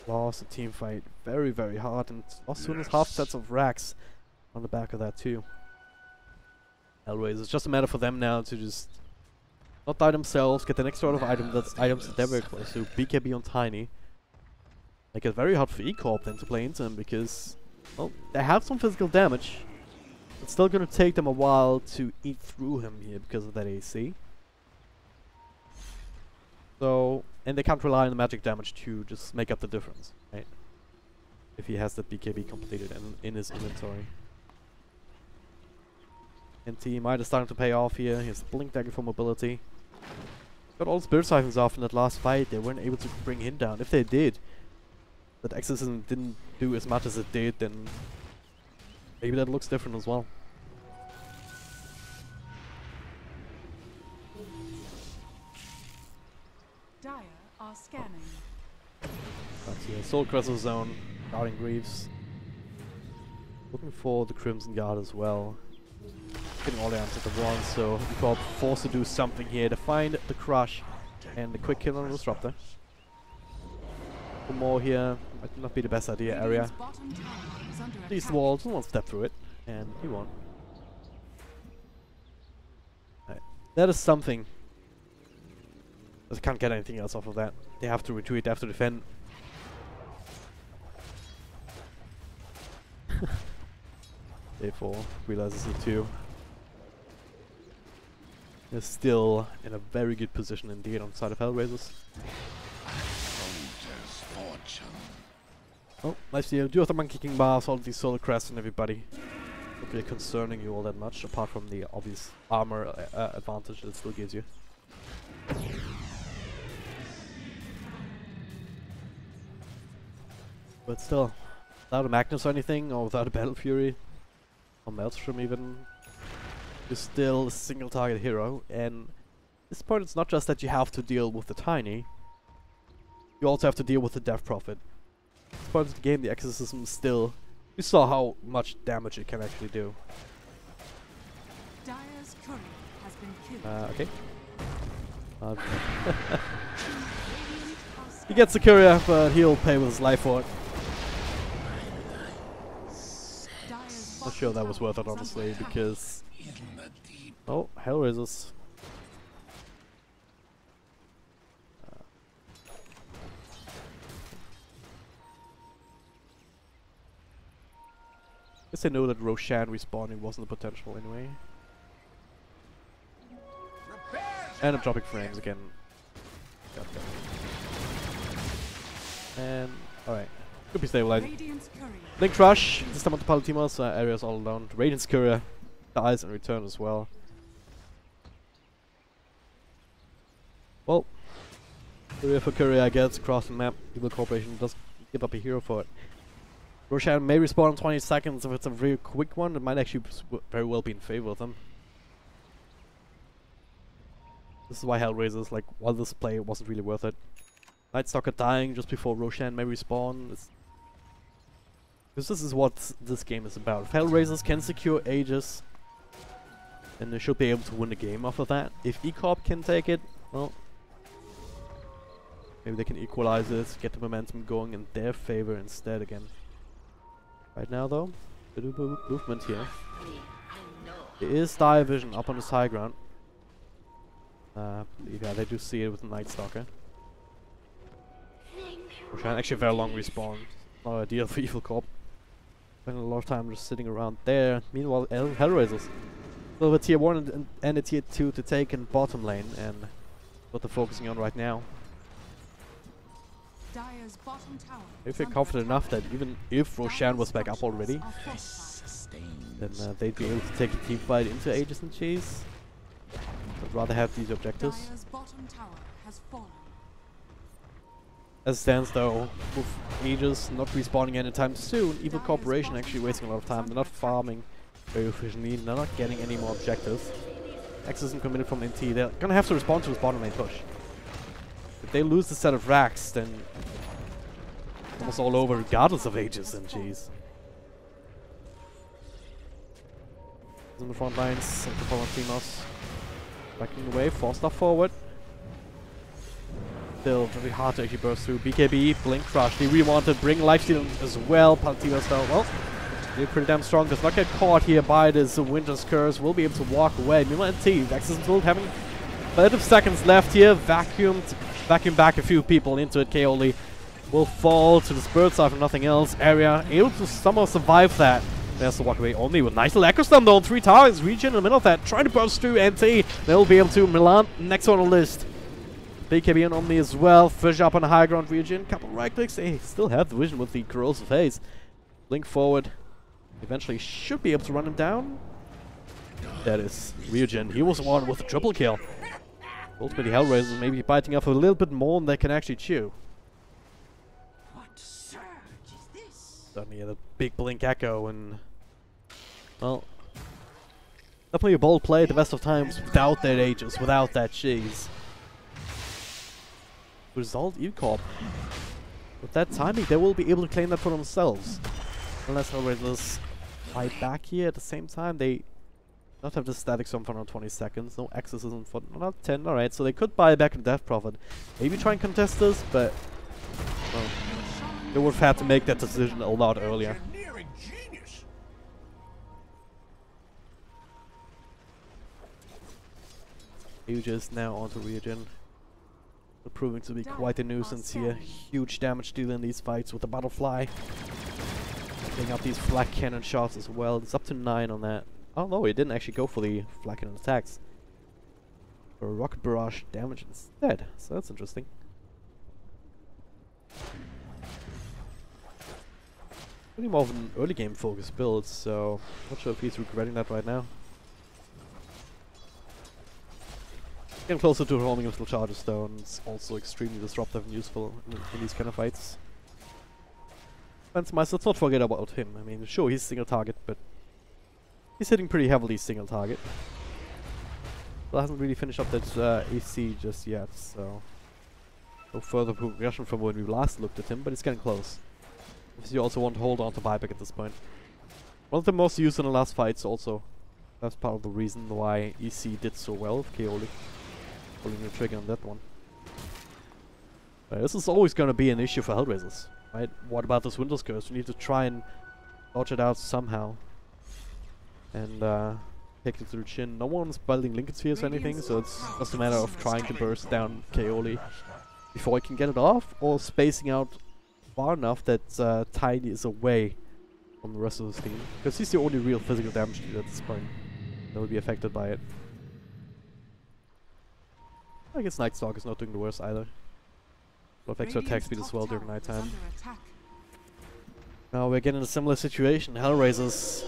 lost a team fight very, very hard, and lost 2.5 sets of racks on the back of that too. Hellraisers, it's just a matter for them now to just not die themselves, get the next sort of items that they're very close to. BKB on Tiny. Make it very hard for E-Corp then to play into them, because, well, they have some physical damage. It's still gonna take them a while to eat through him here because of that AC. So, and they can't rely on the magic damage to just make up the difference, right? If he has that BKB completed and in his inventory. NT might have starting to pay off here. He has Blink Dagger for mobility. Got all Spirit Siphons off in that last fight. They weren't able to bring him down. If they did, that Exorcism didn't do as much as it did, then maybe that looks different as well. Dire are scanning. That's here. Soul Crystal Zone, guarding Greaves. Looking for the Crimson Guard as well. Getting all the answers at once, so Corp forced to do something here to find the Crush and the quick kill on the Disruptor. One more here might not be the best idea area. Radiant's bottom tower is under These attack. walls, someone step through it, and he won. Right. That is something. They can't get anything else off of that. They have to retreat, they have to defend. Day4 realizes it too. They're still in a very good position indeed on the side of Hellraisers. Soldier's fortune. Oh, nice deal. Do have the Monkey King bars, all these solar crests and everybody. Not really concerning you all that much, apart from the obvious armor advantage that it still gives you. But still, without a Magnus or anything, or without a Battle Fury, or Maelstrom even, you're still a single target hero, and at this point it's not just that you have to deal with the Tiny, you also have to deal with the Death Prophet. At this point of the game, the Exorcism is still, you saw how much damage it can actually do. Dire's courier has been killed. Okay. Radiant are He gets the courier, but he'll pay with his life for it. Dire's Not sure that was worth it, bottom tower is honestly, under attack. because... In the deep. Oh, Hellraisers. Guess I know that Roshan respawning wasn't the potential anyway. And I'm dropping frames again. Got that. And alright. Could be stabilizing. Radiant's courier. Link Rush, this time on the Palantimos, area's all alone. Radiant's Courier dies in return as well. Well, Courier for Courier, I guess, across the map. Evil Corporation does give up a hero for it. Roshan may respawn in 20 seconds. If it's a very quick one, it might actually very well be in favor of them. This is why Hellraisers, like, while this play wasn't really worth it. Nightstalker dying just before Roshan may respawn. Because this is what this game is about. If Hellraisers can secure Aegis, then they should be able to win the game off of that. If E-Corp can take it, well, maybe they can equalize it, get the momentum going in their favor instead again. Right now though, bit of movement here. There is Dire Vision up on this high ground. Yeah, they do see it with the Nightstalker. Roshan actually a very long respawn. Not ideal for Evil Corp. Spending a lot of time just sitting around there. Meanwhile, Hellraisers. A little bit tier 1 and a tier 2 to take in bottom lane, and what they're focusing on right now. Dire's bottom tower They feel confident enough that even if Roshan was back up already, then they'd be able to take a team fight into Aegis and Cheese. I'd rather have these objectives. Dire's bottom tower has fallen. As it stands though, with Aegis not respawning anytime soon, Evil Corporation actually wasting a lot of time. They're not farming very efficiently, they're not getting any more objectives. X isn't committed from NT, they're gonna have to respond to his bottom lane push. If they lose the set of racks, then it's almost all over regardless of Aegis and G's. In the front lines, Central Valentinos backing away, forced up forward. Still very hard to actually burst through. BKB, Blink Crush, they really want to bring lifesteal as well. Palatinos though, well, they're pretty damn strong. Does not get caught here by this Winter's Curse. Will be able to walk away. Mima and T, Vexus and Tilt having a bit of seconds left here. Vacuum back a few people into it. Kaoli will fall to the Spirit Side for nothing else. Area able to somehow survive that. There's the walk away only with nice little Echo Stun though. 3 towers, Region in the middle of that. Trying to burst through NT. They'll be able to. Milan next on the list. BKB and Omni as well. Fish up on the high ground region. Couple right clicks. They still have the vision with the corrosive haze. Blink forward. Eventually should be able to run him down. That is Ryujin. He was the one with the triple kill. Ultimately Hellraisers maybe biting off a little bit more than they can actually chew. What surge is this? Suddenly the big Blink Echo and, well, definitely a bold play at the best of times without that Aegis, without that cheese. Result E-Corp. With that timing, they will be able to claim that for themselves. Unless Hellraisers fight back here at the same time, they not have the static storm for another 20 seconds. No exorcism for another 10. Alright, so they could buy back a Death Prophet. Maybe try and contest this, but well, they would have had to make that decision a lot earlier. Aegis now onto Ryujin. Proving to be quite a nuisance here. Huge damage deal in these fights with the Butterfly. Getting up these flak cannon shots as well. It's up to 9 on that. Oh no, he didn't actually go for the flak cannon attacks. For a rocket barrage damage instead. So that's interesting. Pretty more of an early game focused build, so not sure if he's regretting that right now. Getting closer to roaming of the charger stones, also extremely disruptive and useful in these kind of fights. Spencer, let's not forget about him. I mean, sure, he's single target, but he's hitting pretty heavily single target. But hasn't really finished up that AC just yet, so no further progression from when we last looked at him, but it's getting close. Obviously, you also want to hold on to buyback at this point. One of the most used in the last fights, also. That's part of the reason why EC did so well with Kaoli. Pulling the trigger on that one. This is always going to be an issue for Hellraisers, right? What about this Winter's Curse? We need to try and dodge it out somehow. And take it through Chin. No one's building Lincoln Spheres or anything, so it's just a matter of trying to burst down Kaoli before he can get it off, or spacing out far enough that Tiny is away from the rest of his team. Because he's the only real physical damage dealer at this point that will be affected by it. I guess Nightstalk is not doing the worst either. A lot of extra attack speed as well during nighttime. Now we're getting a similar situation. Hellraisers,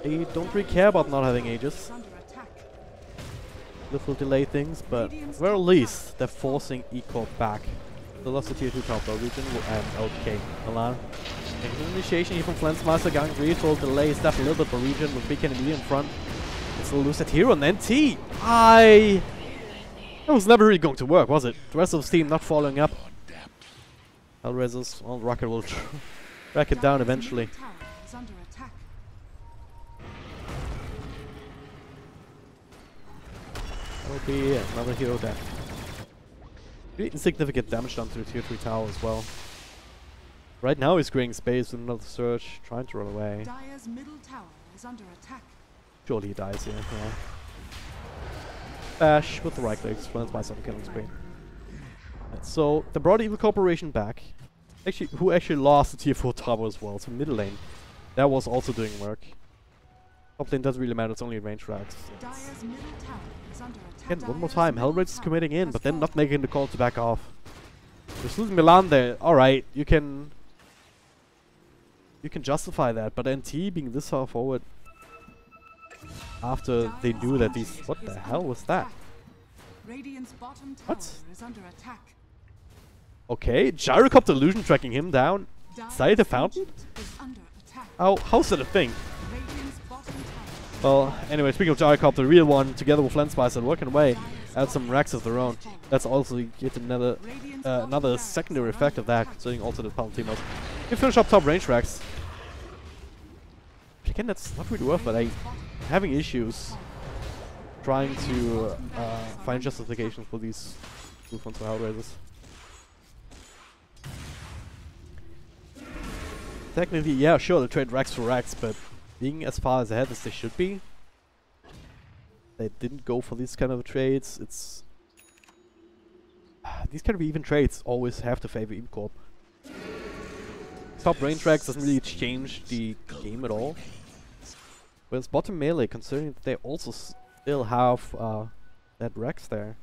they don't really care about not having Aegis. Little delay things, but at the very least they're forcing E-Corp back. They lost the tier 2 top though, Region and LK Milan. Initiation here from Flensmeister. Gang Greed will delay step a little bit for region with Beacon and in front. It's a lose that hero and then T. That was never really going to work, was it? The rest of the team not following up. Hellraisers, well, Rocket will track it down eventually. Dire's middle tower is under attack. That will be another hero death. Pretty insignificant damage done to the tier 3 tower as well. Right now he's creating space with another surge, trying to run away. Dire's middle tower is under attack. Surely he dies here, yeah. Bash with the right click, explains my some killing spree. Right, so they brought Evil Corporation back. Who actually lost the tier 4 tower as well, so middle lane. That was also doing work. Top lane doesn't really matter, it's only range tracks. Dire's middle tower is under attack. Again, one more Dire's time, middle Hellraiser's tower committing in, has but then not fallen. making the call to back off. Just losing Milan there, alright, you can justify that, but NT being this far forward after they knew that these... Dire's What is the hell under was that? attack. Radiant's bottom tower What? is under attack. Okay, Gyrocopter illusion tracking him down. Side the Dire's fountain? Ancient is under attack. How's that a thing? Radiant's bottom tower. Well, anyway, speaking of Gyrocopter, the real one, together with Flensmeister, working away, add some racks of their own. That's also yet another Radiant's another bottom barracks secondary are effect of under that, attack. considering also the Palatinos. You finish up top range racks. But again, that's not really worth it. Radiant's bottom Having issues trying to find justification for these movements for Hellraisers. Technically, yeah, sure, they trade racks for racks, but being as far as ahead as they should be, they didn't go for these kind of trades. It's these kind of even trades always have to favor EvCorp. Top range racks doesn't really change the game at all. Whereas bottom melee, considering that they also still have that racks there.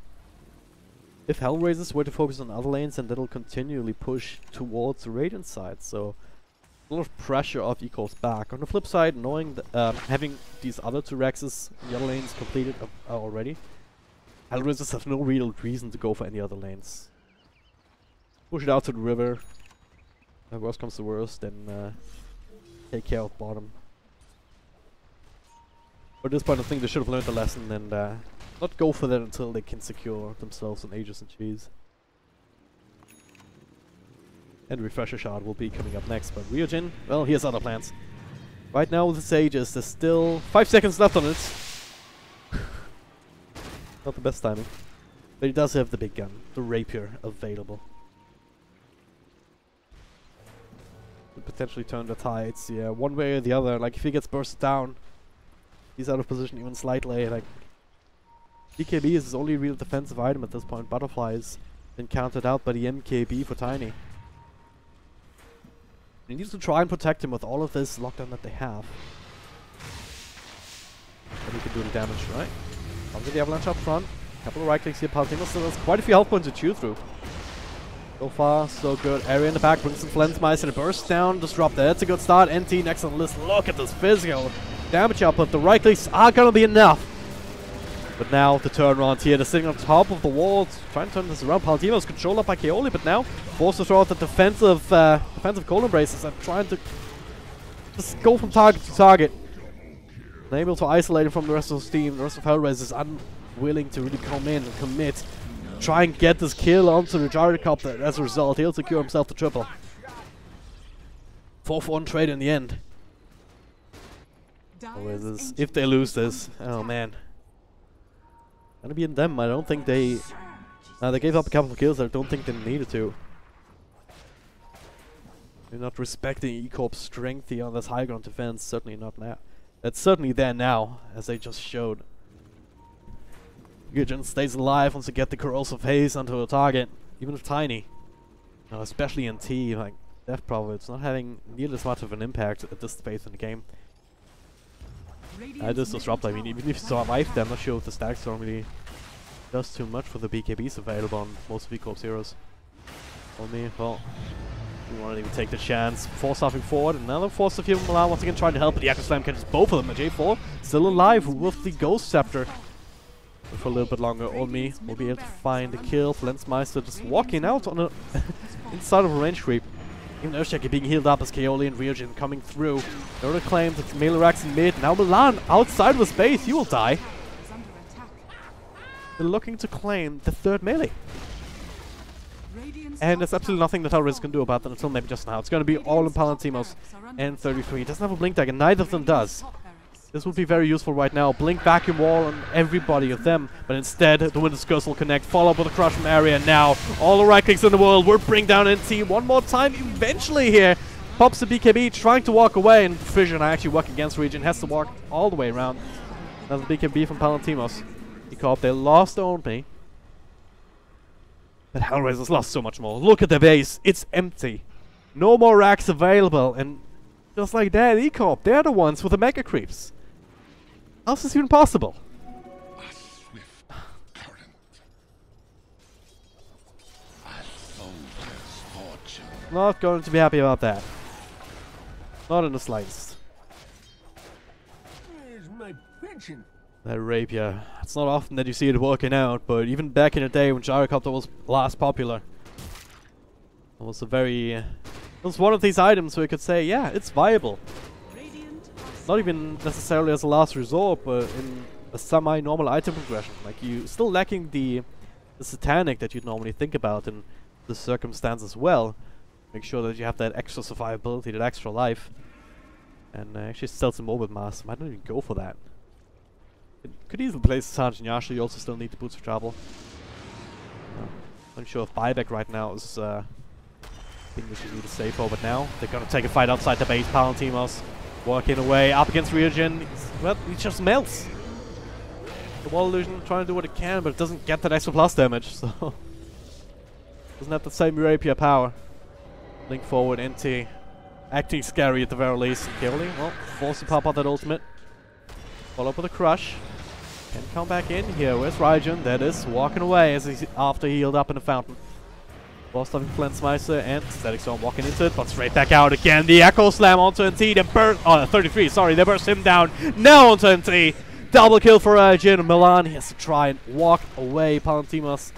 If Hellraisers were to focus on other lanes, then that'll continually push towards the Radiant side, so a lot of pressure off Eco's back. On the flip side, knowing that having these other two Rexes in the other lanes completed already, Hellraisers have no real reason to go for any other lanes. Push it out to the river. If worst comes to worst, then take care of bottom. But at this point, I think they should have learned the lesson and not go for that until they can secure themselves an Aegis and Cheese. And Refresher Shard will be coming up next, but Ryujin, well, he has other plans. Right now with his Aegis, there's still 5 seconds left on it. Not the best timing. But he does have the big gun, the Rapier, available. Could potentially turn the tides, yeah, one way or the other. Like, if he gets bursted down, he's out of position even slightly. Like, BKB is his only real defensive item at this point. Butterfly has been counted out by the MKB for Tiny. He needs to try and protect him with all of this lockdown that they have. Then he can do the damage, right? Comes with the avalanche up front. Couple of right clicks here. Palatino still has quite a few health points to chew through. So far, so good. Area in the back brings some Flensmeister and a burst down. Disrupt there. That's a good start. NT next on the list. Look at this physical damage output. The right clicks are gonna be enough. But now the turnaround here. They're sitting on top of the wall, trying to turn this around. Palatino's controlled up by Kaoli, but now forced to throw out the defensive cold embraces and trying to just go from target to target. Unable to isolate him from the rest of his team. The rest of Hellraiser is unwilling to really come in and commit. Try and get this kill onto the Gyrocopter. As a result, he'll secure himself the triple. 4-for-1 trade in the end. Dire's If they lose this, oh man. Gonna be in them. I don't think they gave up a couple of kills. I don't think they needed to. They're not respecting E-Corp's strength here on this high ground defense. Certainly not now. It's certainly there now, as they just showed. Ryujin stays alive wants to get the corrosive haze onto a target, even if tiny. Now, especially in T, like Death Prophets, not having nearly as much of an impact at this phase in the game. This disrupt, I mean, even if you survive them, I'm not sure if the stack storm really does too much for the BKBs available on most of E-Corp's heroes. For me, well, we want to even take the chance. Force stuffing forward, another force of human Milan once again trying to help, but the Echo Slam catches both of them. J4 still alive with the Ghost Scepter. But for a little bit longer, Olmi will be able to find the kill. Flensmeister just walking out on a inside of a range creep. Even Earthshaker being healed up as Kaoli and Ryujin coming through. They're gonna claim that melee racks in mid. Now Milan outside of the space, he will die. Is under attack. They're looking to claim the third melee. Radiant's And there's top absolutely tower nothing that Hellraiser can do about that until maybe just now. It's gonna be all in Radiant's top Palantimos barracks are under and attack. 33. Doesn't have a blink dagger, neither of them Radiant's does. top barracks This would be very useful right now. Blink vacuum wall on everybody of them, but instead the Winter's Curse will connect. Follow up with a crush from area now. All the right clicks in the world. We'll bring down NT one more time eventually here. Pops the BKB, trying to walk away, and Fission actually work against Region. Has to walk all the way around. Another BKB from Palantimos. They lost only. But Hellraiser's lost so much more. Look at the base. It's empty. No more racks available, and just like that, ECOP, they're the ones with the mega creeps. How's this even possible? A swift current. A soldier's fortune. Not going to be happy about that. Not in the slightest. Where's my pension? That rapier. It's not often that you see it working out, but even back in the day when Gyrocopter was last popular, it was a very... it was one of these items where you could say, yeah, it's viable. Radiant are Not even necessarily as a last resort, but in a semi-normal item progression. Like, you still lacking the satanic that you'd normally think about in the circumstance as well. Make sure that you have that extra survivability, that extra life. And actually still some Morbid Mass. Might not even go for that. Could easily place Sergeant Yasha. You also still need the Boots of Travel. Not sure if buyback right now is a thing that you need to save for, but now they're gonna take a fight outside the base. Palantimos working away up against Ryujin. Well, he just melts. The Wall Illusion trying to do what it can, but it doesn't get that extra plus damage, so doesn't have the same rapier power. Link forward, NT acting scary at the very least. Kaoli, well, forced to pop out that ultimate. Follow up with a crush. Can come back in here. Where's Raijin? That is walking away as he's after he healed up in the fountain. Boss of Flensmeister and Static Storm walking into it, but straight back out again. The Echo Slam onto NT. They burst. Oh, 33. Sorry, they burst him down. Now onto NT. Double kill for Raijin. Milan. He has to try and walk away. Palantimos.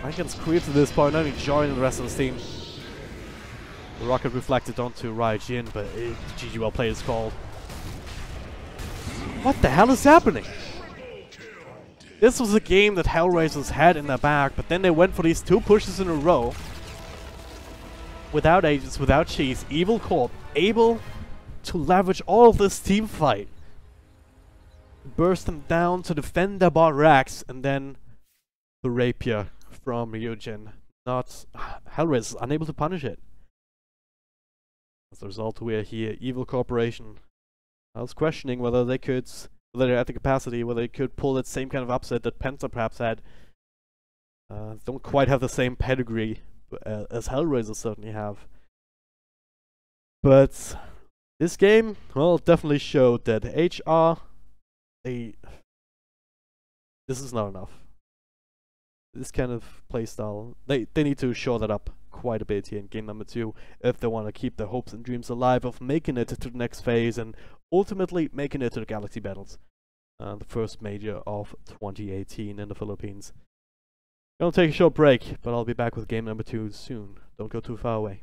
Raijin's creeps at this point, not even joining the rest of the team. The rocket reflected onto Raijin, but GG well played is called. What the hell is happening? This was a game that Hellraisers had in their bag, but then they went for these two pushes in a row. Without agents, without cheese, Evil Corp able to leverage all of this team fight. Burst them down to defend their bot racks, and then the rapier from Ryujin. Not Hellraisers unable to punish it. As a result, we're here. Evil Corporation. I was questioning whether they could, whether they had the capacity, whether they could pull that same kind of upset that Penta perhaps had. Don't quite have the same pedigree as Hellraiser certainly have. But this game, well, definitely showed that HR, this is not enough. This kind of playstyle, they need to shore that up quite a bit here in game number 2 if they want to keep their hopes and dreams alive of making it to the next phase and ultimately making it to the Galaxy Battles, the first major of 2018 in the Philippines. Gonna take a short break, but I'll be back with game number 2 soon. Don't go too far away.